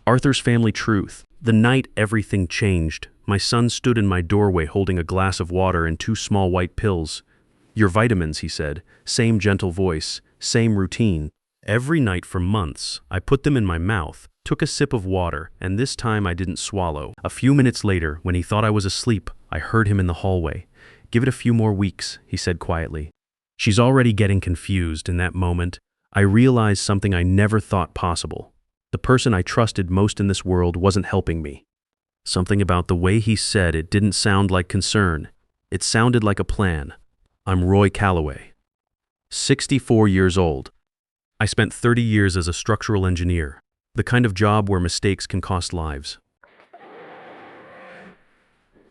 Arthur's Family Truth. The night everything changed, my son stood in my doorway holding a glass of water and two small white pills. "Your vitamins," he said, same gentle voice, same routine. Every night for months, I put them in my mouth, took a sip of water, and this time I didn't swallow. A few minutes later, when he thought I was asleep, I heard him in the hallway. "Give it a few more weeks," he said quietly. She's already getting confused. In that moment, I realized something I never thought possible. The person I trusted most in this world wasn't helping me. Something about the way he said it didn't sound like concern. It sounded like a plan. I'm Roy Calloway, 64 years old. I spent 30 years as a structural engineer, the kind of job where mistakes can cost lives.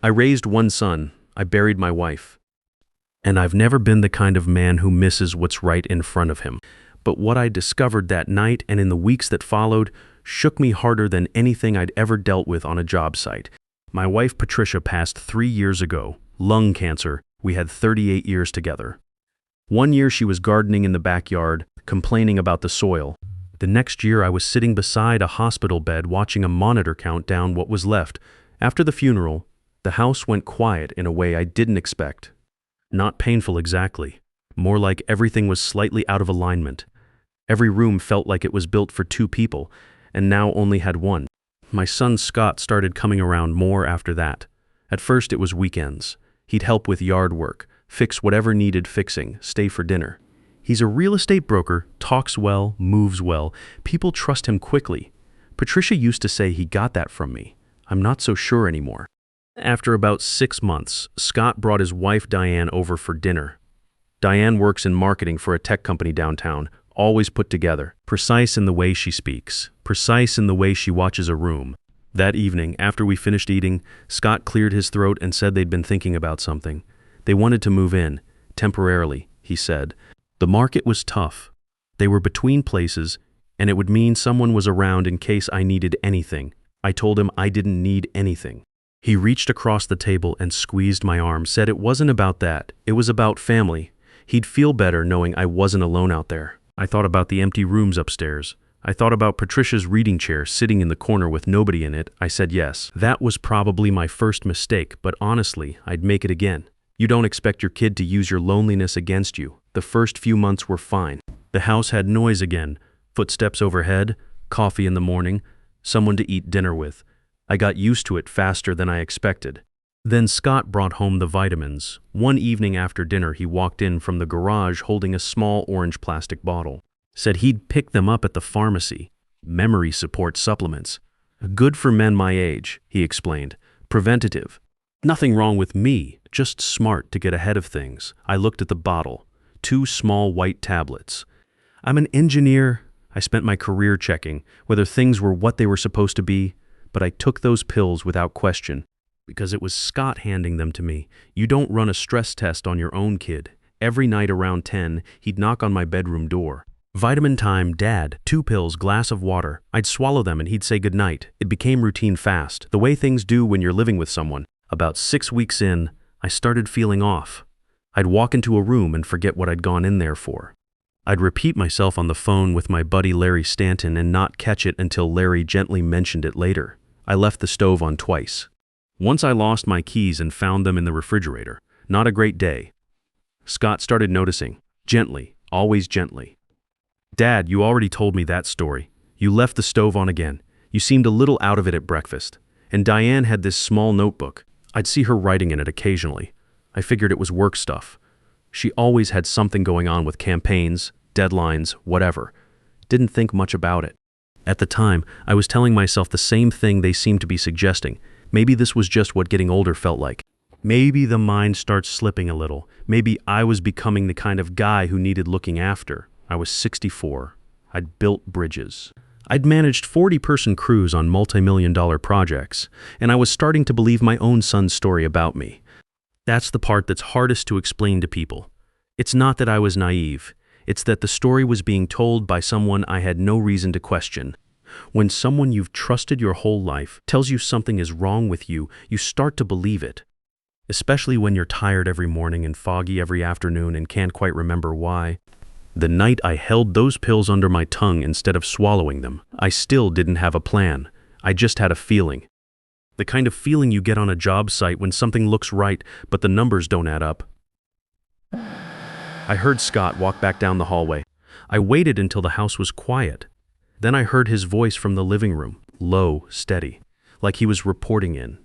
I raised one son, I buried my wife. And I've never been the kind of man who misses what's right in front of him. But what I discovered that night and in the weeks that followed shook me harder than anything I'd ever dealt with on a job site. My wife Patricia passed 3 years ago, lung cancer. We had 38 years together. One year she was gardening in the backyard, complaining about the soil. The next year I was sitting beside a hospital bed watching a monitor count down what was left. After the funeral, the house went quiet in a way I didn't expect. Not painful exactly, more like everything was slightly out of alignment. Every room felt like it was built for 2 people, and now only had 1. My son Scott started coming around more after that. At first it was weekends. He'd help with yard work, fix whatever needed fixing, stay for dinner. He's a real estate broker, talks well, moves well. People trust him quickly. Patricia used to say he got that from me. I'm not so sure anymore. After about 6 months, Scott brought his wife Diane over for dinner. Diane works in marketing for a tech company downtown, always put together, precise in the way she speaks, precise in the way she watches a room. That evening, after we finished eating, Scott cleared his throat and said they'd been thinking about something. They wanted to move in, temporarily, he said. The market was tough. They were between places, and it would mean someone was around in case I needed anything. I told him I didn't need anything. He reached across the table and squeezed my arm, said it wasn't about that, it was about family. He'd feel better knowing I wasn't alone out there. I thought about the empty rooms upstairs. I thought about Patricia's reading chair sitting in the corner with nobody in it. I said yes. That was probably my first mistake, but honestly, I'd make it again. You don't expect your kid to use your loneliness against you. The first few months were fine. The house had noise again, footsteps overhead, coffee in the morning, someone to eat dinner with. I got used to it faster than I expected. Then Scott brought home the vitamins. One evening after dinner, he walked in from the garage holding a small orange plastic bottle. Said he'd picked them up at the pharmacy. Memory support supplements. Good for men my age, he explained. Preventative. Nothing wrong with me, just smart to get ahead of things. I looked at the bottle. 2 small white tablets. I'm an engineer. I spent my career checking whether things were what they were supposed to be, but I took those pills without question. Because it was Scott handing them to me. You don't run a stress test on your own kid. Every night around 10, he'd knock on my bedroom door. Vitamin time, Dad, 2 pills, glass of water. I'd swallow them and he'd say goodnight. It became routine fast, the way things do when you're living with someone. About 6 weeks in, I started feeling off. I'd walk into a room and forget what I'd gone in there for. I'd repeat myself on the phone with my buddy Larry Stanton and not catch it until Larry gently mentioned it later. I left the stove on twice. Once I lost my keys and found them in the refrigerator. Not a great day. Scott started noticing. Gently, always gently. Dad, you already told me that story. You left the stove on again. You seemed a little out of it at breakfast. And Diane had this small notebook. I'd see her writing in it occasionally. I figured it was work stuff. She always had something going on with campaigns, deadlines, whatever. Didn't think much about it. At the time, I was telling myself the same thing they seemed to be suggesting. Maybe this was just what getting older felt like. Maybe the mind starts slipping a little. Maybe I was becoming the kind of guy who needed looking after. I was 64. I'd built bridges. I'd managed 40-person crews on multi-million-dollar projects, and I was starting to believe my own son's story about me. That's the part that's hardest to explain to people. It's not that I was naive. It's that the story was being told by someone I had no reason to question. When someone you've trusted your whole life tells you something is wrong with you, you start to believe it. Especially when you're tired every morning and foggy every afternoon and can't quite remember why. The night I held those pills under my tongue instead of swallowing them, I still didn't have a plan. I just had a feeling. The kind of feeling you get on a job site when something looks right, but the numbers don't add up. I heard Scott walk back down the hallway. I waited until the house was quiet. Then I heard his voice from the living room, low, steady, like he was reporting in.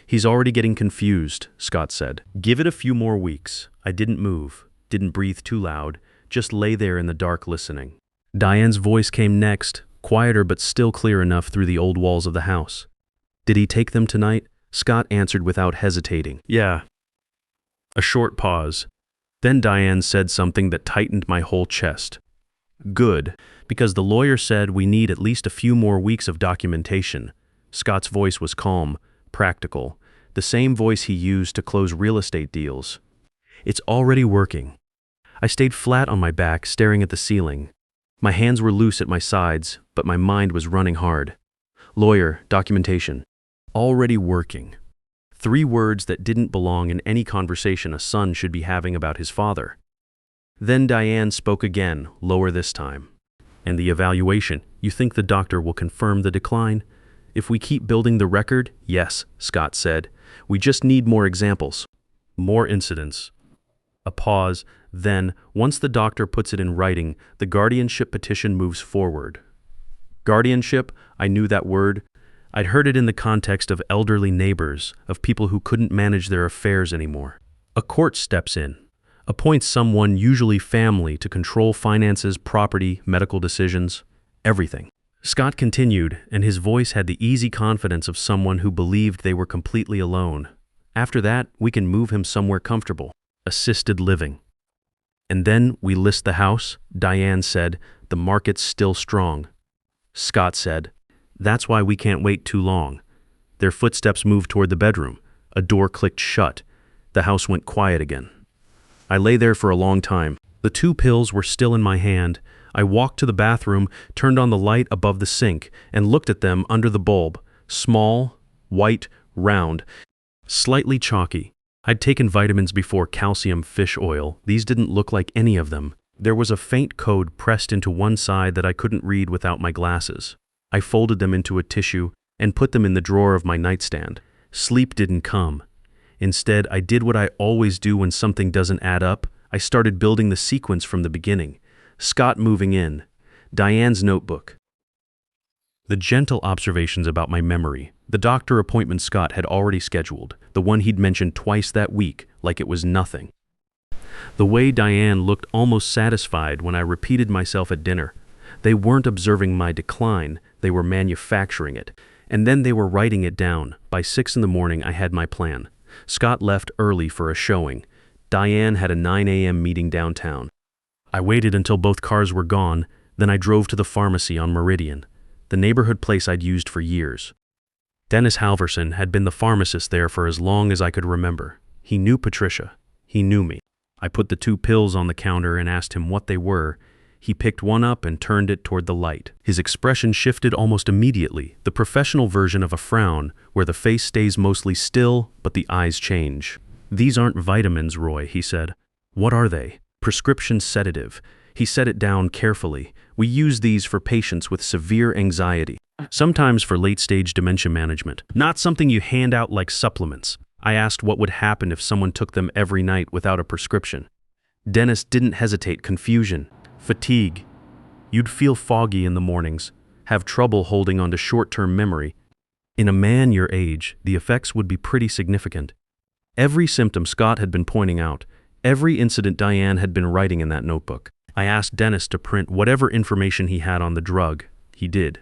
"He's already getting confused," Scott said. "Give it a few more weeks." I didn't move, didn't breathe too loud, just lay there in the dark listening. Diane's voice came next, quieter but still clear enough through the old walls of the house. "Did he take them tonight?" Scott answered without hesitating. "Yeah." A short pause. Then Diane said something that tightened my whole chest. "Good, because the lawyer said we need at least a few more weeks of documentation." Scott's voice was calm, practical, the same voice he used to close real estate deals. "It's already working." I stayed flat on my back, staring at the ceiling. My hands were loose at my sides, but my mind was running hard. Lawyer, documentation. Already working. 3 words that didn't belong in any conversation a son should be having about his father. Then Diane spoke again, lower this time. "And the evaluation, you think the doctor will confirm the decline?" "If we keep building the record, yes," Scott said. "We just need more examples. More incidents." A pause. Then, once the doctor puts it in writing, the guardianship petition moves forward. Guardianship, I knew that word. I'd heard it in the context of elderly neighbors, of people who couldn't manage their affairs anymore. A court steps in, appoints someone, usually family, to control finances, property, medical decisions, everything. Scott continued, and his voice had the easy confidence of someone who believed they were completely alone. "After that, we can move him somewhere comfortable. Assisted living." "And then we list the house," Diane said. "The market's still strong." Scott said, "That's why we can't wait too long." Their footsteps moved toward the bedroom. A door clicked shut. The house went quiet again. I lay there for a long time. The 2 pills were still in my hand. I walked to the bathroom, turned on the light above the sink, and looked at them under the bulb. Small, white, round, slightly chalky. I'd taken vitamins before, calcium, fish oil. These didn't look like any of them. There was a faint code pressed into one side that I couldn't read without my glasses. I folded them into a tissue and put them in the drawer of my nightstand. Sleep didn't come. Instead, I did what I always do when something doesn't add up. I started building the sequence from the beginning. Scott moving in. Diane's notebook. The gentle observations about my memory. The doctor appointment Scott had already scheduled, the one he'd mentioned twice that week, like it was nothing. The way Diane looked almost satisfied when I repeated myself at dinner. They weren't observing my decline, they were manufacturing it. And then they were writing it down. By 6 in the morning, I had my plan. Scott left early for a showing. Diane had a 9 a.m. meeting downtown. I waited until both cars were gone, then I drove to the pharmacy on Meridian, the neighborhood place I'd used for years. Dennis Halverson had been the pharmacist there for as long as I could remember. He knew Patricia. He knew me. I put the 2 pills on the counter and asked him what they were. He picked one up and turned it toward the light. His expression shifted almost immediately, the professional version of a frown, where the face stays mostly still, but the eyes change. "These aren't vitamins, Roy," he said. "What are they?" "Prescription sedative." He set it down carefully. "We use these for patients with severe anxiety, sometimes for late-stage dementia management. Not something you hand out like supplements." I asked what would happen if someone took them every night without a prescription. Dennis didn't hesitate. "Confusion. Fatigue. You'd feel foggy in the mornings, have trouble holding on to short-term memory. In a man your age, the effects would be pretty significant." Every symptom Scott had been pointing out, every incident Diane had been writing in that notebook. I asked Dennis to print whatever information he had on the drug. He did.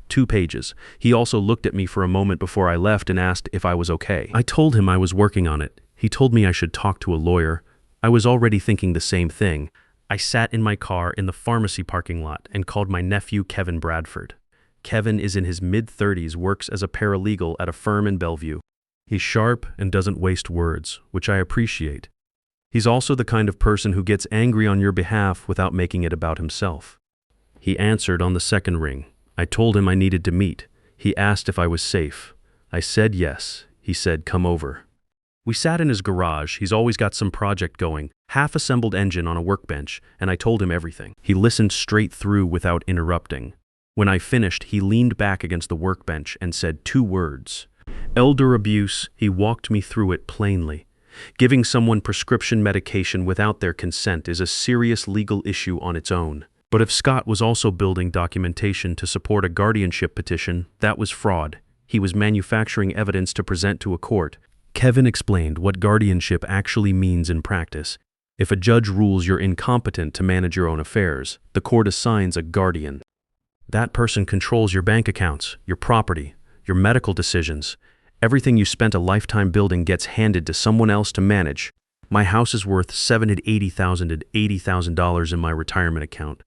2 pages. He also looked at me for a moment before I left and asked if I was okay. I told him I was working on it. He told me I should talk to a lawyer. I was already thinking the same thing. I sat in my car in the pharmacy parking lot and called my nephew Kevin Bradford. Kevin is in his mid-30s, works as a paralegal at a firm in Bellevue. He's sharp and doesn't waste words, which I appreciate. He's also the kind of person who gets angry on your behalf without making it about himself. He answered on the second ring. I told him I needed to meet. He asked if I was safe. I said yes. He said, "Come over." We sat in his garage. He's always got some project going, half-assembled engine on a workbench, and I told him everything. He listened straight through without interrupting. When I finished, he leaned back against the workbench and said 2 words. Elder abuse. He walked me through it plainly. Giving someone prescription medication without their consent is a serious legal issue on its own. But if Scott was also building documentation to support a guardianship petition, that was fraud. He was manufacturing evidence to present to a court. Kevin explained what guardianship actually means in practice. If a judge rules you're incompetent to manage your own affairs, the court assigns a guardian. That person controls your bank accounts, your property, your medical decisions. Everything you spent a lifetime building gets handed to someone else to manage. My house is worth $780,000 in my retirement account.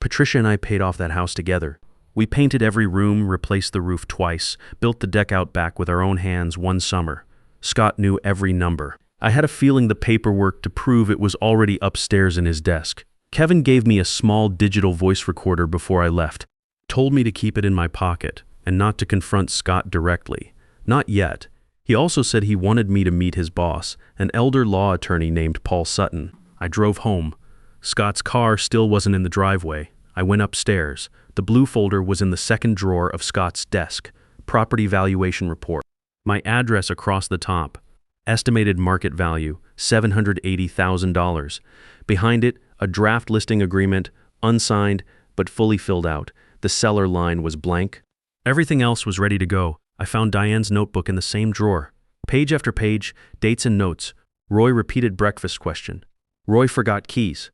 Patricia and I paid off that house together. We painted every room, replaced the roof twice, built the deck out back with our own hands one summer. Scott knew every number. I had a feeling the paperwork to prove it was already upstairs in his desk. Kevin gave me a small digital voice recorder before I left. Told me to keep it in my pocket and not to confront Scott directly. Not yet. He also said he wanted me to meet his boss, an elder law attorney named Paul Sutton. I drove home. Scott's car still wasn't in the driveway. I went upstairs. The blue folder was in the second drawer of Scott's desk. Property valuation report. My address across the top. Estimated market value, $780,000. Behind it, a draft listing agreement, unsigned, but fully filled out. The seller line was blank. Everything else was ready to go. I found Diane's notebook in the same drawer. Page after page, dates and notes. Roy repeated breakfast question. Roy forgot keys.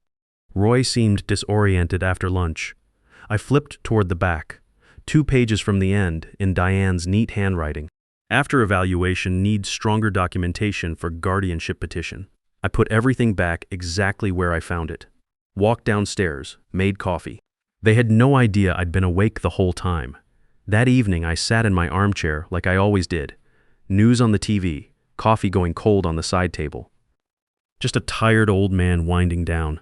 Roy seemed disoriented after lunch. I flipped toward the back. 2 pages from the end, in Diane's neat handwriting. After evaluation needs stronger documentation for guardianship petition. I put everything back exactly where I found it. Walked downstairs, made coffee. They had no idea I'd been awake the whole time. That evening, I sat in my armchair like I always did. News on the TV, coffee going cold on the side table. Just a tired old man winding down.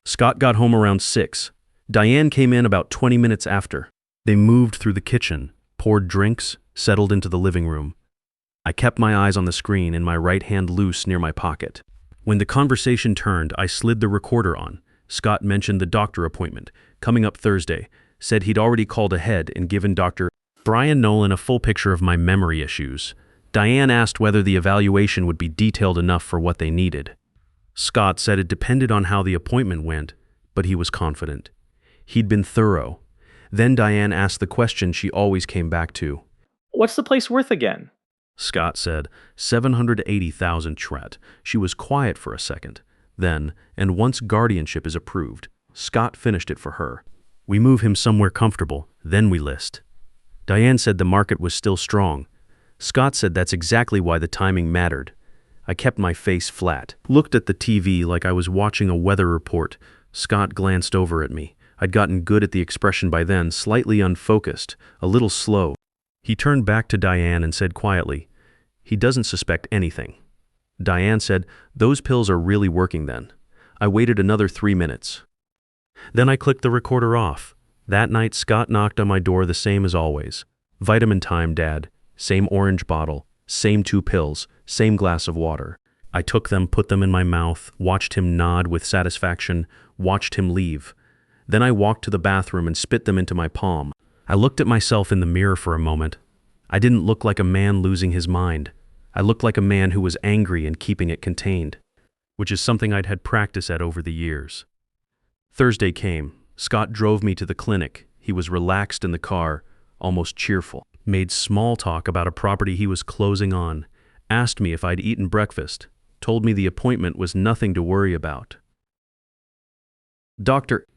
Scott got home around 6. Diane came in about 20 minutes after. They moved through the kitchen, poured drinks, settled into the living room. I kept my eyes on the screen and my right hand loose near my pocket. When the conversation turned, I slid the recorder on. Scott mentioned the doctor appointment, coming up Thursday, said he'd already called ahead and given Dr. Brian Nolan a full picture of my memory issues. Diane asked whether the evaluation would be detailed enough for what they needed. Scott said it depended on how the appointment went, but he was confident. He'd been thorough. Then Diane asked the question she always came back to. What's the place worth again? Scott said, $780,000 Tret. She was quiet for a second. Then, and once guardianship is approved, Scott finished it for her. We move him somewhere comfortable, then we list. Diane said the market was still strong. Scott said that's exactly why the timing mattered. I kept my face flat, looked at the TV like I was watching a weather report. Scott glanced over at me. I'd gotten good at the expression by then, slightly unfocused, a little slow. He turned back to Diane and said quietly, "He doesn't suspect anything." Diane said, "Those pills are really working then." I waited another 3 minutes. Then I clicked the recorder off. That night, Scott knocked on my door the same as always. Vitamin time, Dad. Same orange bottle. Same 2 pills. Same glass of water. I took them, put them in my mouth, watched him nod with satisfaction, watched him leave. Then I walked to the bathroom and spit them into my palm. I looked at myself in the mirror for a moment. I didn't look like a man losing his mind. I looked like a man who was angry and keeping it contained, which is something I'd had practice at over the years. Thursday came. Scott drove me to the clinic. He was relaxed in the car, almost cheerful. Made small talk about a property he was closing on. Asked me if I'd eaten breakfast. Told me the appointment was nothing to worry about. Dr.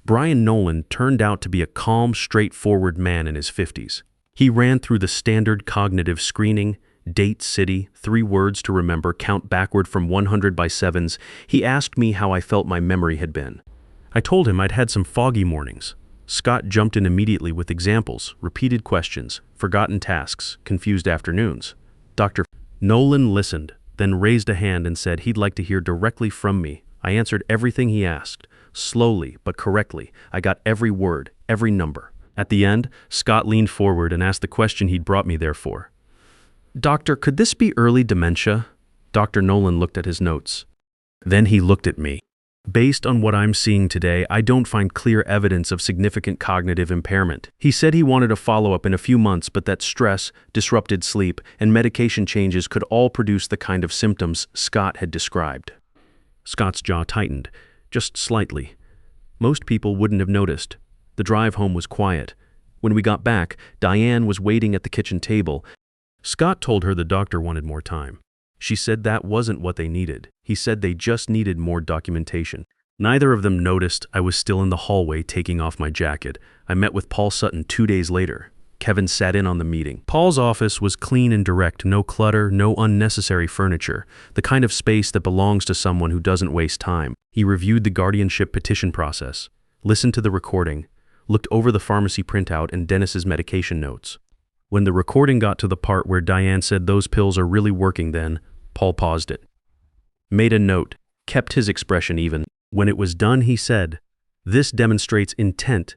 Brian Nolan turned out to be a calm, straightforward man in his 50s. He ran through the standard cognitive screening, date, city, 3 words to remember, count backward from 100 by 7s. He asked me how I felt my memory had been. I told him I'd had some foggy mornings. Scott jumped in immediately with examples, repeated questions, forgotten tasks, confused afternoons. Dr. Nolan listened, then raised a hand and said he'd like to hear directly from me. I answered everything he asked, slowly but correctly. I got every word, every number. At the end, Scott leaned forward and asked the question he'd brought me there for. "Doctor, could this be early dementia?" Dr. Nolan looked at his notes. Then he looked at me. Based on what I'm seeing today, I don't find clear evidence of significant cognitive impairment. He said he wanted a follow-up in a few months, but that stress, disrupted sleep, and medication changes could all produce the kind of symptoms Scott had described. Scott's jaw tightened, just slightly. Most people wouldn't have noticed. The drive home was quiet. When we got back, Diane was waiting at the kitchen table. Scott told her the doctor wanted more time. She said that wasn't what they needed. He said they just needed more documentation. Neither of them noticed I was still in the hallway taking off my jacket. I met with Paul Sutton 2 days later. Kevin sat in on the meeting. Paul's office was clean and direct, no clutter, no unnecessary furniture, the kind of space that belongs to someone who doesn't waste time. He reviewed the guardianship petition process, listened to the recording, looked over the pharmacy printout and Dennis's medication notes. When the recording got to the part where Diane said those pills are really working then, Paul paused it, made a note, kept his expression even. When it was done, he said, "This demonstrates intent.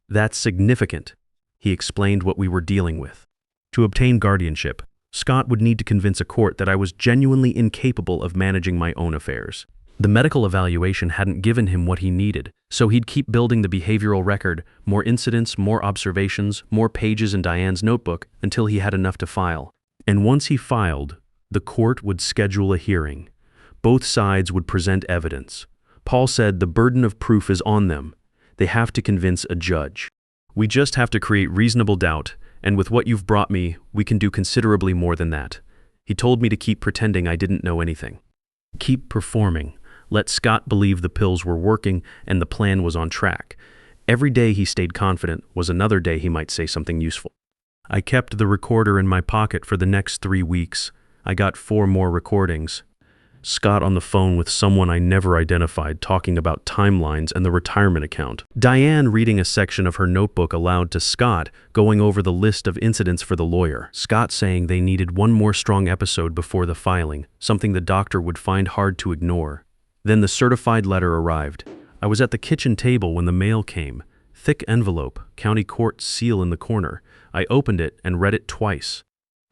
That's significant." He explained what we were dealing with. To obtain guardianship, Scott would need to convince a court that I was genuinely incapable of managing my own affairs. The medical evaluation hadn't given him what he needed, so he'd keep building the behavioral record, more incidents, more observations, more pages in Diane's notebook, until he had enough to file. And once he filed, the court would schedule a hearing. Both sides would present evidence. Paul said the burden of proof is on them. They have to convince a judge. We just have to create reasonable doubt, and with what you've brought me, we can do considerably more than that. He told me to keep pretending I didn't know anything. Keep performing. Let Scott believe the pills were working and the plan was on track. Every day he stayed confident was another day he might say something useful. I kept the recorder in my pocket for the next 3 weeks. I got 4 more recordings. Scott on the phone with someone I never identified talking about timelines and the retirement account. Diane reading a section of her notebook aloud to Scott, going over the list of incidents for the lawyer. Scott saying they needed one more strong episode before the filing, something the doctor would find hard to ignore. Then the certified letter arrived. I was at the kitchen table when the mail came. Thick envelope, county court seal in the corner. I opened it and read it twice.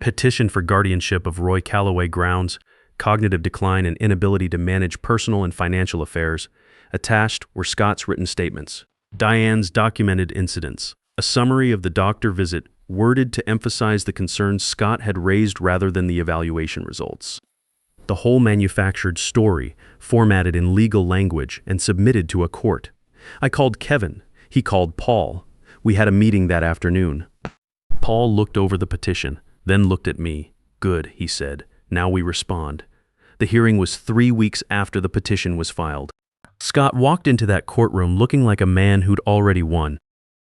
Petition for guardianship of Roy Calloway grounds, cognitive decline and inability to manage personal and financial affairs. Attached were Scott's written statements, Diane's documented incidents, a summary of the doctor visit worded to emphasize the concerns Scott had raised rather than the evaluation results. The whole manufactured story, formatted in legal language and submitted to a court. I called Kevin. He called Paul. We had a meeting that afternoon. Paul looked over the petition, then looked at me. Good, he said. Now we respond. The hearing was 3 weeks after the petition was filed. Scott walked into that courtroom looking like a man who'd already won.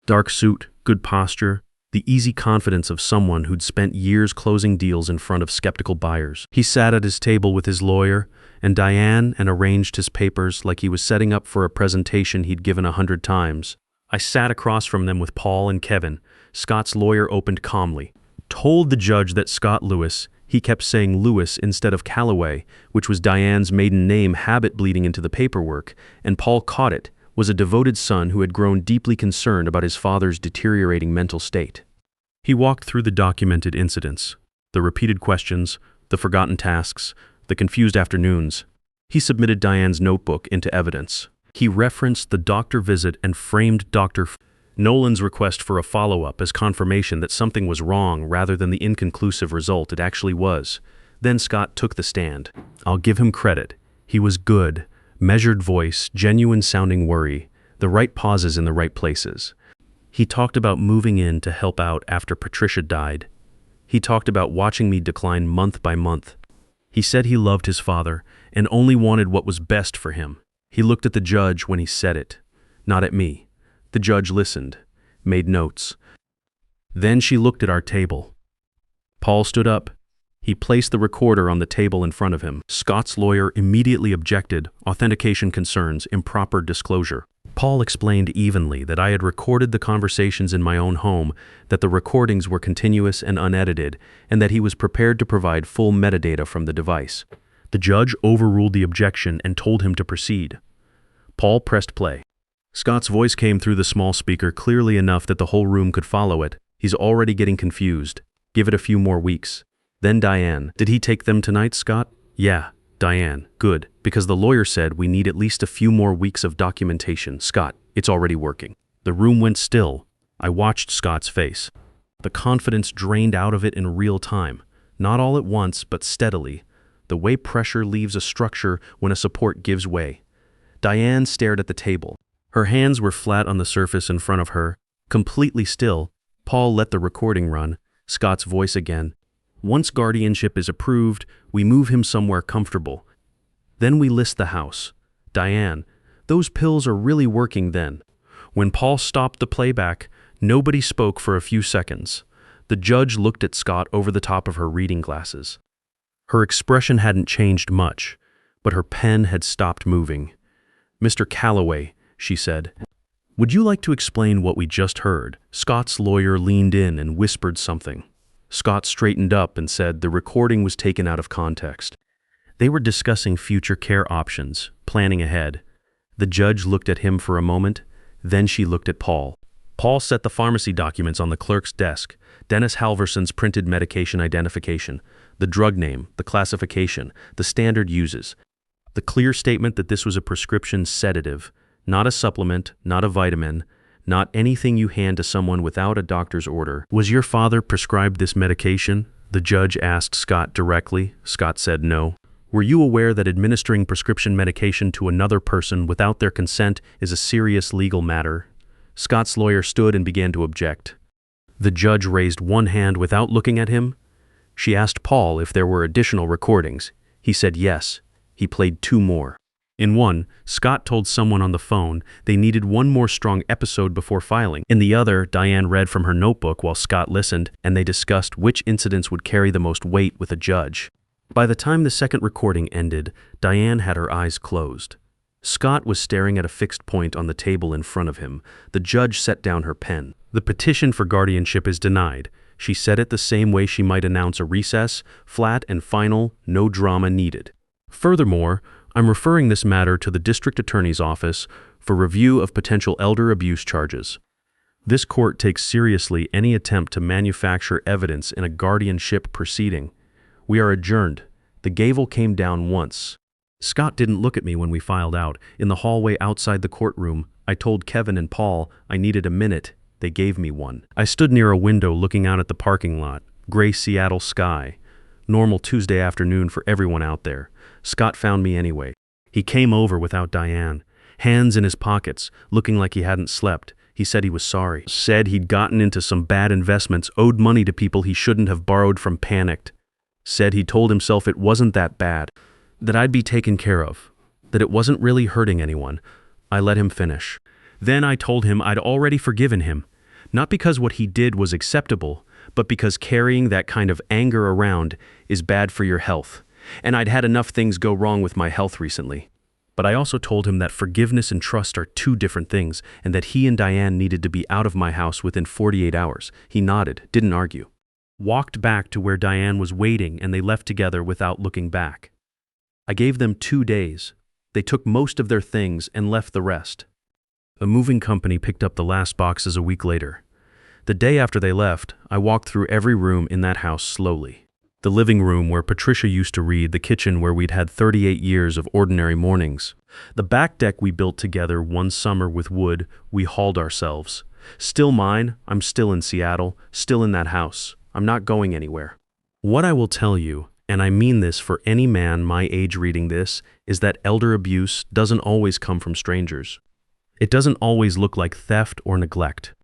Dark suit, good posture, the easy confidence of someone who'd spent years closing deals in front of skeptical buyers. He sat at his table with his lawyer and Diane and arranged his papers like he was setting up for a presentation he'd given 100 times. I sat across from them with Paul and Kevin. Scott's lawyer opened calmly. Told the judge that Scott Lewis, he kept saying Lewis instead of Calloway, which was Diane's maiden name, habit bleeding into the paperwork, and Paul caught it, was a devoted son who had grown deeply concerned about his father's deteriorating mental state. He walked through the documented incidents, the repeated questions, the forgotten tasks, the confused afternoons. He submitted Diane's notebook into evidence. He referenced the doctor visit and framed Dr. Nolan's request for a follow-up as confirmation that something was wrong rather than the inconclusive result it actually was. Then Scott took the stand. I'll give him credit. He was good. Measured voice, genuine-sounding worry, the right pauses in the right places. He talked about moving in to help out after Patricia died. He talked about watching me decline month by month. He said he loved his father and only wanted what was best for him. He looked at the judge when he said it, not at me. The judge listened, made notes. Then she looked at our table. Paul stood up. He placed the recorder on the table in front of him. Scott's lawyer immediately objected, authentication concerns, improper disclosure. Paul explained evenly that I had recorded the conversations in my own home, that the recordings were continuous and unedited, and that he was prepared to provide full metadata from the device. The judge overruled the objection and told him to proceed. Paul pressed play. Scott's voice came through the small speaker clearly enough that the whole room could follow it. He's already getting confused. Give it a few more weeks. Then Diane. Did he take them tonight, Scott? Yeah. Diane, good, because the lawyer said we need at least a few more weeks of documentation. Scott, it's already working. The room went still. I watched Scott's face. The confidence drained out of it in real time. Not all at once, but steadily. The way pressure leaves a structure when a support gives way. Diane stared at the table. Her hands were flat on the surface in front of her, completely still. Paul let the recording run. Scott's voice again. Once guardianship is approved, we move him somewhere comfortable. Then we list the house. Diane, those pills are really working then. When Paul stopped the playback, nobody spoke for a few seconds. The judge looked at Scott over the top of her reading glasses. Her expression hadn't changed much, but her pen had stopped moving. Mr. Calloway, she said, would you like to explain what we just heard? Scott's lawyer leaned in and whispered something. Scott straightened up and said the recording was taken out of context. They were discussing future care options, planning ahead. The judge looked at him for a moment, then she looked at Paul. Paul set the pharmacy documents on the clerk's desk, Dennis Halverson's printed medication identification, the drug name, the classification, the standard uses, the clear statement that this was a prescription sedative, not a supplement, not a vitamin, not anything you hand to someone without a doctor's order. Was your father prescribed this medication? The judge asked Scott directly. Scott said no. Were you aware that administering prescription medication to another person without their consent is a serious legal matter? Scott's lawyer stood and began to object. The judge raised one hand without looking at him. She asked Paul if there were additional recordings. He said yes. He played 2 more. In one, Scott told someone on the phone they needed one more strong episode before filing. In the other, Diane read from her notebook while Scott listened, and they discussed which incidents would carry the most weight with a judge. By the time the second recording ended, Diane had her eyes closed. Scott was staring at a fixed point on the table in front of him. The judge set down her pen. The petition for guardianship is denied. She said it the same way she might announce a recess, flat and final, no drama needed. Furthermore, I'm referring this matter to the district attorney's office for review of potential elder abuse charges. This court takes seriously any attempt to manufacture evidence in a guardianship proceeding. We are adjourned. The gavel came down once. Scott didn't look at me when we filed out. In the hallway outside the courtroom, I told Kevin and Paul I needed a minute. They gave me one. I stood near a window looking out at the parking lot. Gray Seattle sky. Normal Tuesday afternoon for everyone out there. Scott found me anyway. He came over without Diane, hands in his pockets, looking like he hadn't slept. He said he was sorry. Said he'd gotten into some bad investments, owed money to people he shouldn't have borrowed from, panicked. Said he told himself it wasn't that bad, that I'd be taken care of, that it wasn't really hurting anyone. I let him finish. Then I told him I'd already forgiven him, not because what he did was acceptable, but because carrying that kind of anger around is bad for your health. And I'd had enough things go wrong with my health recently. But I also told him that forgiveness and trust are 2 different things, and that he and Diane needed to be out of my house within 48 hours. He nodded, didn't argue. Walked back to where Diane was waiting, and they left together without looking back. I gave them 2 days. They took most of their things and left the rest. A moving company picked up the last boxes a week later. The day after they left, I walked through every room in that house slowly. The living room where Patricia used to read, the kitchen where we'd had 38 years of ordinary mornings. The back deck we built together one summer with wood we hauled ourselves. Still mine, I'm still in Seattle, still in that house. I'm not going anywhere. What I will tell you, and I mean this for any man my age reading this, is that elder abuse doesn't always come from strangers. It doesn't always look like theft or neglect.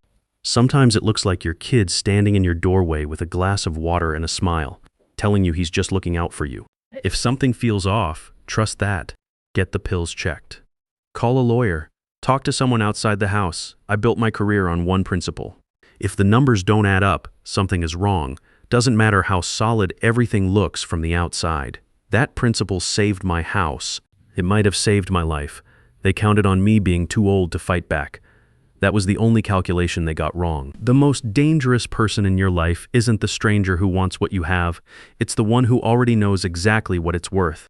Sometimes it looks like your kid standing in your doorway with a glass of water and a smile, telling you he's just looking out for you. If something feels off, trust that. Get the pills checked. Call a lawyer. Talk to someone outside the house. I built my career on one principle. If the numbers don't add up, something is wrong. Doesn't matter how solid everything looks from the outside. That principle saved my house. It might have saved my life. They counted on me being too old to fight back. That was the only calculation they got wrong. The most dangerous person in your life isn't the stranger who wants what you have. It's the one who already knows exactly what it's worth.